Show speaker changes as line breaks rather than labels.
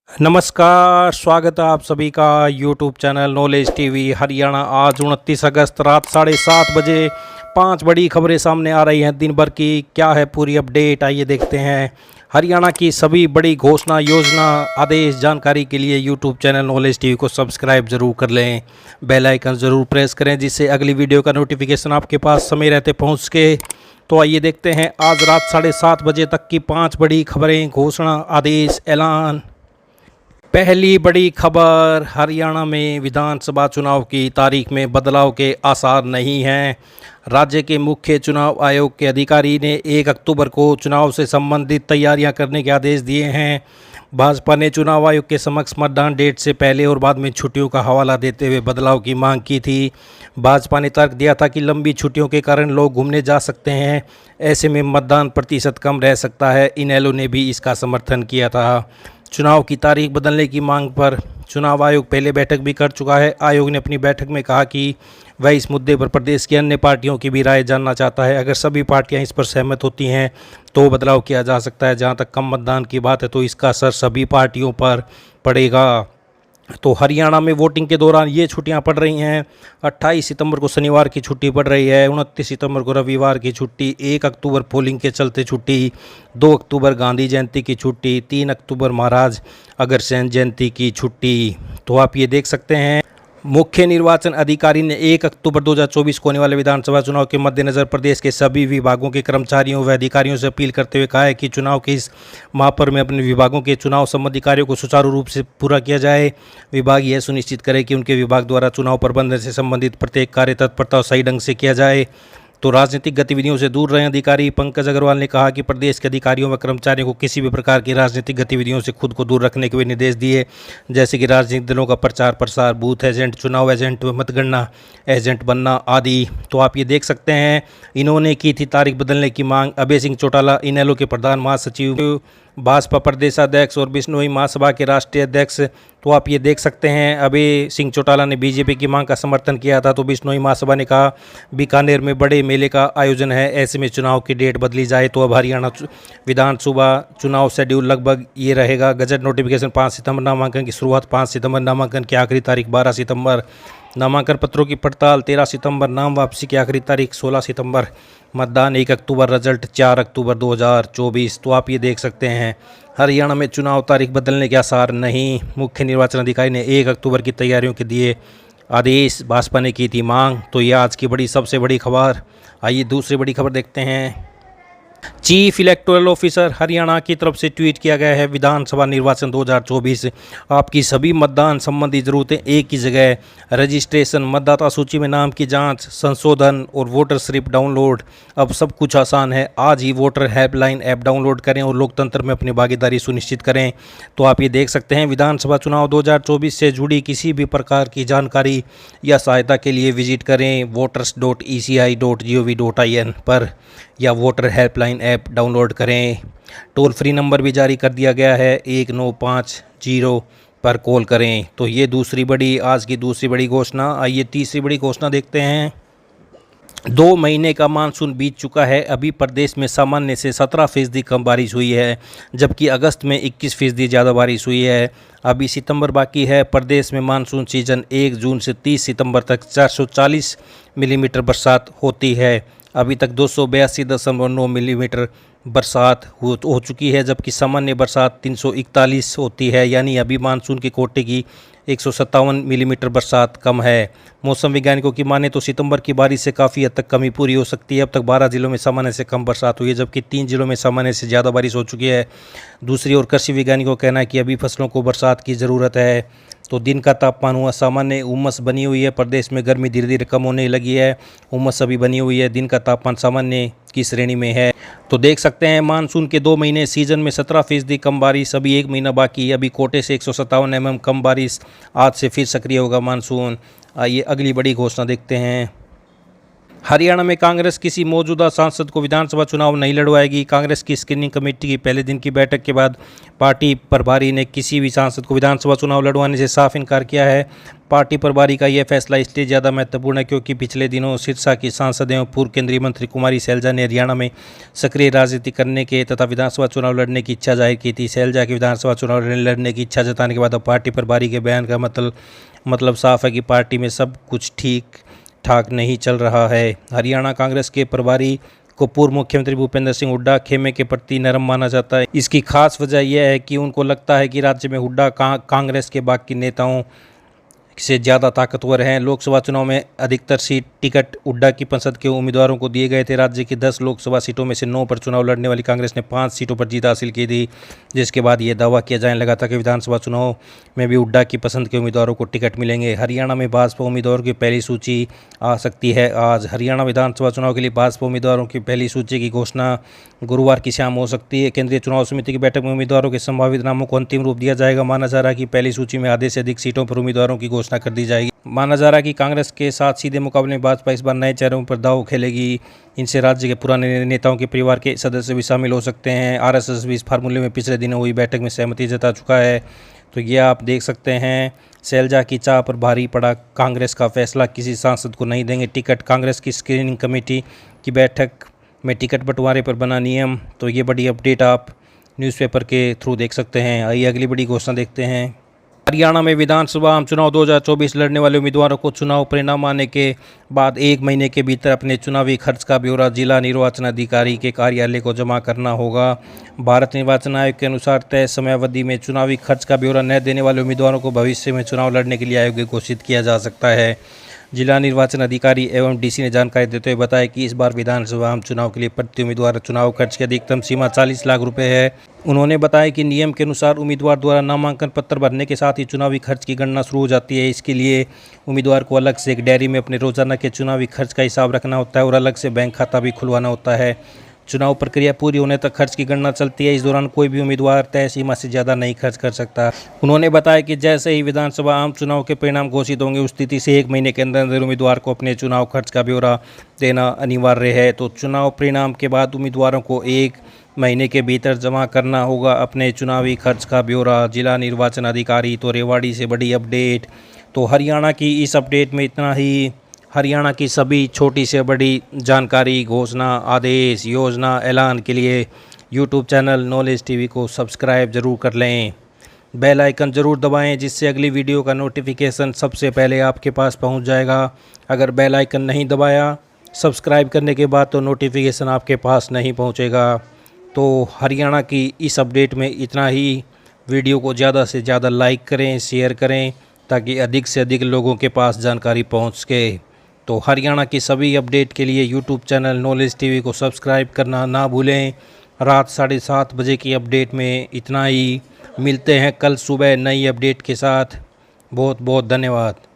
नमस्कार, स्वागत है आप सभी का YouTube channel knowledge TV Haryana. आज 29 अगस्त रात 7:30 बजे 5 बड़ी खबरें सामने आ रही हैं दिन भर की। क्या है पूरी अपडेट, आइए देखते हैं। हरियाणा की सभी बड़ी घोषणा, योजना, आदेश जानकारी के लिए यूट्यूब चैनल नॉलेज टीवी को सब्सक्राइब ज़रूर कर लें, बेल आइकन ज़रूर प्रेस करें जिससे अगली वीडियो का नोटिफिकेशन आपके पास समय रहते पहुँच सके। तो आइए देखते हैं आज रात 7:30 बजे तक की 5 बड़ी खबरें, घोषणा, आदेश, ऐलान। पहली बड़ी खबर, हरियाणा में विधानसभा चुनाव की तारीख में बदलाव के आसार नहीं हैं। राज्य के मुख्य चुनाव आयोग के अधिकारी ने 1 अक्टूबर को चुनाव से संबंधित तैयारियां करने के आदेश दिए हैं। भाजपा ने चुनाव आयोग के समक्ष मतदान डेट से पहले और बाद में छुट्टियों का हवाला देते हुए बदलाव की मांग की थी। भाजपा ने तर्क दिया था कि लंबी छुट्टियों के कारण लोग घूमने जा सकते हैं, ऐसे में मतदान प्रतिशत कम रह सकता है। इनेलो ने भी इसका समर्थन किया था। चुनाव की तारीख बदलने की मांग पर चुनाव आयोग पहले बैठक भी कर चुका है। आयोग ने अपनी बैठक में कहा कि वह इस मुद्दे पर प्रदेश की अन्य पार्टियों की भी राय जानना चाहता है। अगर सभी पार्टियां इस पर सहमत होती हैं तो बदलाव किया जा सकता है। जहां तक कम मतदान की बात है तो इसका असर सभी पार्टियों पर पड़ेगा। तो हरियाणा में वोटिंग के दौरान ये छुट्टियां पड़ रही हैं। 28 सितंबर को शनिवार की छुट्टी पड़ रही है, 29 सितंबर को रविवार की छुट्टी, 1 अक्टूबर पोलिंग के चलते छुट्टी, 2 अक्टूबर गांधी जयंती की छुट्टी, 3 अक्टूबर महाराज अग्रसेन जयंती की छुट्टी। तो आप ये देख सकते हैं। मुख्य निर्वाचन अधिकारी ने 1 अक्टूबर 2024 को होने वाले विधानसभा चुनाव के मद्देनज़र प्रदेश के सभी विभागों के कर्मचारियों व अधिकारियों से अपील करते हुए कहा है कि चुनाव के इस महापर्व में अपने विभागों के चुनाव संबंधी कार्यों को सुचारू रूप से पूरा किया जाए। विभाग यह सुनिश्चित करे कि उनके विभाग द्वारा चुनाव प्रबंधन से संबंधित प्रत्येक कार्य तत्परता और सही ढंग से किया जाए। तो राजनीतिक गतिविधियों से दूर रहें। अधिकारी पंकज अग्रवाल ने कहा कि प्रदेश के अधिकारियों व कर्मचारियों को किसी भी प्रकार की राजनीतिक गतिविधियों से खुद को दूर रखने के भी निर्देश दिए, जैसे कि राजनीतिक दलों का प्रचार प्रसार, बूथ एजेंट, चुनाव एजेंट व मतगणना एजेंट बनना आदि। तो आप ये देख सकते हैं। इन्होंने की थी तारीख बदलने की मांग। अभय सिंह चौटाला इनेलो के प्रधान महासचिव, भाजपा प्रदेशाध्यक्ष और बिश्नोई महासभा के राष्ट्रीय अध्यक्ष। तो आप ये देख सकते हैं। अभय सिंह चौटाला ने बीजेपी की मांग का समर्थन किया था, तो बिश्नोई महासभा ने कहा बीकानेर में बड़े मेले का आयोजन है, ऐसे में चुनाव की डेट बदली जाए। तो अब हरियाणा विधानसभा चुनाव शेड्यूल लगभग ये रहेगा। गजट नोटिफिकेशन 5 सितंबर, नामांकन की शुरुआत 5 सितंबर, नामांकन की आखिरी तारीख 12 सितंबर, नामांकन पत्रों की पड़ताल 13 सितंबर, नाम वापसी की आखिरी तारीख 16 सितंबर, मतदान 1 अक्टूबर, रिजल्ट 4 अक्टूबर 2024। तो आप ये देख सकते हैं। हरियाणा में चुनाव तारीख बदलने के आसार नहीं। मुख्य निर्वाचन अधिकारी ने 1 अक्टूबर की तैयारियों के दिए आदेश, भाजपा ने की थी मांग। तो ये आज की बड़ी सबसे बड़ी खबर। आइए दूसरी बड़ी खबर देखते हैं। चीफ इलेक्टोरल ऑफिसर हरियाणा की तरफ से ट्वीट किया गया है, विधानसभा निर्वाचन 2024 आपकी सभी मतदान संबंधी ज़रूरतें एक ही जगह। रजिस्ट्रेशन, मतदाता सूची में नाम की जांच, संशोधन और वोटर स्लिप डाउनलोड, अब सब कुछ आसान है। आज ही वोटर हेल्पलाइन ऐप डाउनलोड करें और लोकतंत्र में अपनी भागीदारी सुनिश्चित करें। तो आप ये देख सकते हैं। विधानसभा चुनाव 2024 से जुड़ी किसी भी प्रकार की जानकारी या सहायता के लिए विजिट करें voters.eci.gov.in पर या वोटर हेल्पलाइन ऐप डाउनलोड करें। टोल फ्री नंबर भी जारी कर दिया गया है, 1950 पर कॉल करें। तो ये आज की दूसरी बड़ी घोषणा। आइए तीसरी बड़ी घोषणा देखते हैं। 2 महीने का मानसून बीत चुका है। अभी प्रदेश में सामान्य से 17% कम बारिश हुई है, जबकि अगस्त में 21% ज़्यादा बारिश हुई है। अभी सितंबर बाकी है। प्रदेश में मानसून सीजन 1 जून से 30 सितंबर तक 440 मिलीमीटर बरसात होती है। अभी तक 282.9 मिलीमीटर बरसात हो चुकी है, जबकि सामान्य बरसात 341 होती है। यानी अभी मानसून के कोटे की 157 मिलीमीटर बरसात कम है। मौसम वैज्ञानिकों की माने तो सितंबर की बारिश से काफ़ी हद तक कमी पूरी हो सकती है। अब तक 12 जिलों में सामान्य से कम बरसात हुई है, जबकि 3 जिलों में सामान्य से ज़्यादा बारिश हो चुकी है। दूसरी ओर कृषि वैज्ञानिकों का कहना है कि अभी फसलों को बरसात की ज़रूरत है। तो दिन का तापमान हुआ सामान्य, उमस बनी हुई है। प्रदेश में गर्मी धीरे धीरे कम होने लगी है, उमस अभी बनी हुई है। दिन का तापमान सामान्य की श्रेणी में है। तो देख सकते हैं मानसून के 2 महीने, सीजन में 17% कम बारिश, अभी 1 महीना बाकी है। अभी कोटे से 157 mm कम बारिश। आज से फिर सक्रिय होगा मानसून। आइए अगली बड़ी घोषणा देखते हैं। हरियाणा में कांग्रेस किसी मौजूदा सांसद को विधानसभा चुनाव नहीं लड़वाएगी। कांग्रेस की स्क्रीनिंग कमेटी की पहले दिन की बैठक के बाद पार्टी प्रभारी ने किसी भी सांसद को विधानसभा चुनाव लड़वाने से साफ इनकार किया है। पार्टी प्रभारी का यह फैसला इसलिए ज़्यादा महत्वपूर्ण है क्योंकि पिछले दिनों सिरसा की सांसद एवं पूर्व केंद्रीय मंत्री कुमारी सैलजा ने हरियाणा में सक्रिय राजनीति करने के तथा विधानसभा चुनाव लड़ने की इच्छा जाहिर की थी। सैलजा की विधानसभा चुनाव लड़ने की इच्छा जताने के बाद अब पार्टी प्रभारी के बयान का मतलब साफ है कि पार्टी में सब कुछ ठीक ठाक नहीं चल रहा है। हरियाणा कांग्रेस के प्रभारी को पूर्व मुख्यमंत्री भूपेंद्र सिंह हुड्डा खेमे के प्रति नरम माना जाता है। इसकी खास वजह यह है कि उनको लगता है कि राज्य में हुड्डा कांग्रेस के बाकी नेताओं से ज़्यादा ताकतवर हैं। लोकसभा चुनाव में अधिकतर सीट टिकट हुड्डा की पसंद के उम्मीदवारों को दिए गए थे। राज्य की 10 लोकसभा सीटों में से 9 पर चुनाव लड़ने वाली कांग्रेस ने 5 सीटों पर जीत हासिल की थी, जिसके बाद ये दावा किया जाने लगा था कि विधानसभा चुनाव में भी हुड्डा की पसंद के उम्मीदवारों को टिकट मिलेंगे। हरियाणा में भाजपा उम्मीदवारों की पहली सूची आ सकती है आज। हरियाणा विधानसभा चुनाव के लिए भाजपा उम्मीदवारों की पहली सूची की घोषणा गुरुवार की शाम हो सकती है। केंद्रीय चुनाव समिति की बैठक में उम्मीदवारों के संभावित नामों को अंतिम रूप दिया जाएगा। माना जा रहा है कि पहली सूची में आधे से अधिक सीटों पर उम्मीदवारों की घोषणा कर दी जाएगी। माना जा रहा है कि कांग्रेस के साथ सीधे मुकाबले में भाजपा इस बार नए चेहरों पर दांव खेलेगी। इनसे राज्य के पुराने नेताओं के परिवार के सदस्य भी शामिल हो सकते हैं। आरएसएस भी इस फार्मूले में पिछले दिनों हुई बैठक में सहमति जता चुका है। तो ये आप देख सकते हैं, सैलजा की चाह पर भारी पड़ा कांग्रेस का फैसला, किसी सांसद को नहीं देंगे टिकट। कांग्रेस की स्क्रीनिंग कमेटी की बैठक में टिकट बंटवारे पर बना नियम। तो ये बड़ी अपडेट आप न्यूज़पेपर के थ्रू देख सकते हैं। आइए अगली बड़ी घोषणा देखते हैं। हरियाणा में विधानसभा आम चुनाव 2024 लड़ने वाले उम्मीदवारों को चुनाव परिणाम आने के बाद 1 महीने के भीतर अपने चुनावी खर्च का ब्यौरा जिला निर्वाचन अधिकारी के कार्यालय को जमा करना होगा। भारत निर्वाचन आयोग के अनुसार तय समयावधि में चुनावी खर्च का ब्यौरा न देने वाले उम्मीदवारों को भविष्य में चुनाव लड़ने के लिए आयोग घोषित किया जा सकता है। जिला निर्वाचन अधिकारी एवं डीसी ने जानकारी देते हुए बताया कि इस बार विधानसभा आम चुनाव के लिए प्रति उम्मीदवार चुनाव खर्च की अधिकतम सीमा 40 लाख रुपए है। उन्होंने बताया कि नियम के अनुसार उम्मीदवार द्वारा नामांकन पत्र भरने के साथ ही चुनावी खर्च की गणना शुरू हो जाती है। इसके लिए उम्मीदवार को अलग से एक डायरी में अपने रोजाना के चुनावी खर्च का हिसाब रखना होता है और अलग से बैंक खाता भी खुलवाना होता है। चुनाव प्रक्रिया पूरी होने तक खर्च की गणना चलती है। इस दौरान कोई भी उम्मीदवार तय सीमा से ज़्यादा नहीं खर्च कर सकता। उन्होंने बताया कि जैसे ही विधानसभा आम चुनाव के परिणाम घोषित होंगे, उस स्थिति से 1 महीने के अंदर उम्मीदवार को अपने चुनाव खर्च का ब्यौरा देना अनिवार्य है। तो चुनाव परिणाम के बाद उम्मीदवारों को 1 महीने के भीतर जमा करना होगा अपने चुनावी खर्च का ब्यौरा। जिला निर्वाचन अधिकारी तो रेवाड़ी से बड़ी अपडेट। तो हरियाणा की इस अपडेट में इतना ही। हरियाणा की सभी छोटी से बड़ी जानकारी, घोषणा, आदेश, योजना, ऐलान के लिए यूट्यूब चैनल नॉलेज टीवी को सब्सक्राइब ज़रूर कर लें। बेल आइकन ज़रूर दबाएं जिससे अगली वीडियो का नोटिफिकेशन सबसे पहले आपके पास पहुंच जाएगा। अगर बेल आइकन नहीं दबाया सब्सक्राइब करने के बाद तो नोटिफिकेशन आपके पास नहीं पहुंचेगा। तो हरियाणा की इस अपडेट में इतना ही। वीडियो को ज़्यादा से ज़्यादा लाइक करें, शेयर करें ताकि अधिक से अधिक लोगों के पास जानकारी पहुँच सके। तो हरियाणा की सभी अपडेट के लिए यूट्यूब चैनल नॉलेज टीवी को सब्सक्राइब करना ना भूलें। रात 7:30 बजे की अपडेट में इतना ही। मिलते हैं कल सुबह नई अपडेट के साथ। बहुत बहुत धन्यवाद।